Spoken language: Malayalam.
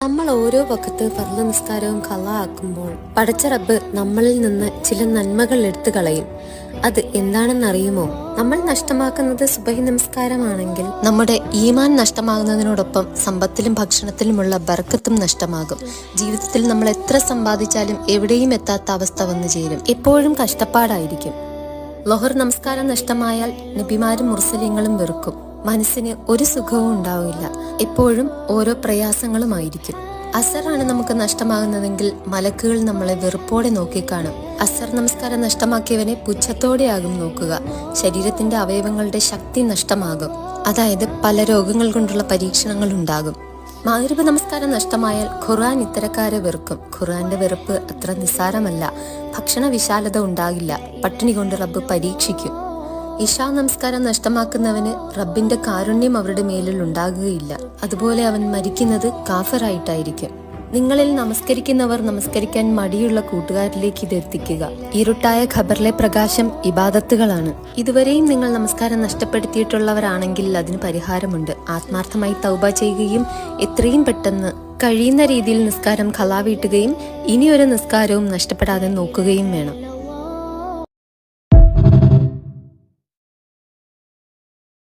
നമ്മൾ ഓരോ വഖത്ത് ഫർള് നിസ്കാരവും ഖളാ ആക്കുമ്പോൾ പടച്ച റബ്ബ് നമ്മളിൽ നിന്ന് ചില നന്മകൾ എടുത്തു കളയും. അത് എന്താണെന്നറിയുമോ? നമ്മൾ നഷ്ടമാക്കുന്നത് സുബഹി നമസ്കാരമാണെങ്കിൽ നമ്മുടെ ഈമാൻ നഷ്ടമാകുന്നതിനോടൊപ്പം സമ്പത്തിലും ഭക്ഷണത്തിലുമുള്ള ബർക്കത്തും നഷ്ടമാകും. ജീവിതത്തിൽ നമ്മൾ എത്ര സമ്പാദിച്ചാലും എവിടെയും എത്താത്ത അവസ്ഥ വന്നു ചേരും. എപ്പോഴും കഷ്ടപ്പാടായിരിക്കും. ലൊഹർ നമസ്കാരം നഷ്ടമായാൽ നബിമാരും മുർസലീങ്ങളും വെറുക്കും. മനസ്സിന് ഒരു സുഖവും ഉണ്ടാവില്ല. എപ്പോഴും ഓരോ പ്രയാസങ്ങളുമായിരിക്കും. അസറാണ് നമുക്ക് നഷ്ടമാകുന്നതെങ്കിൽ മലക്കുകൾ നമ്മളെ വെറുപ്പോടെ നോക്കിക്കാണും. അസർ നമസ്കാരം നഷ്ടമാക്കിയവനെ പുച്ഛത്തോടെയാകും നോക്കുക. ശരീരത്തിന്റെ അവയവങ്ങളുടെ ശക്തി നഷ്ടമാകും. അതായത് പല രോഗങ്ങൾ കൊണ്ടുള്ള പരീക്ഷണങ്ങൾ ഉണ്ടാകും. മഗ്‌രിബ് നമസ്കാരം നഷ്ടമായാൽ ഖുർആൻ ഇത്തരക്കാരെ വെറുക്കും. ഖുർആന്റെ വെറുപ്പ് അത്ര നിസ്സാരമല്ല. ഭക്ഷണ വിശാലത ഉണ്ടാകില്ല. പട്ടിണി കൊണ്ട് റബ്ബ് പരീക്ഷിക്കും. ഇശാ നമസ്കാരം നഷ്ടമാക്കുന്നവന് റബ്ബിന്റെ കാരുണ്യം അവരുടെ മേലിൽ ഉണ്ടാകുകയില്ല. അതുപോലെ അവൻ മരിക്കുന്നത് കാഫിറായിട്ടായിരിക്കും. നിങ്ങളിൽ നമസ്കരിക്കുന്നവർ നമസ്കരിക്കാൻ മടിയുള്ള കൂട്ടുകാരിലേക്ക് ഇത് എത്തിക്കുക. ഇരുട്ടായ ഖബറിലെ പ്രകാശം ഇബാദത്തുകളാണ്. ഇതുവരെയും നിങ്ങൾ നമസ്കാരം നഷ്ടപ്പെടുത്തിയിട്ടുള്ളവരാണെങ്കിൽ അതിന് പരിഹാരമുണ്ട്. ആത്മാർത്ഥമായി തൗബ ചെയ്യുകയും എത്രയും പെട്ടെന്ന് കഴിയുന്ന രീതിയിൽ നിസ്കാരം ഖളാ വീട്ടുകയും ഇനിയൊരു നിസ്കാരവും നഷ്ടപ്പെടാതെ നോക്കുകയും വേണം.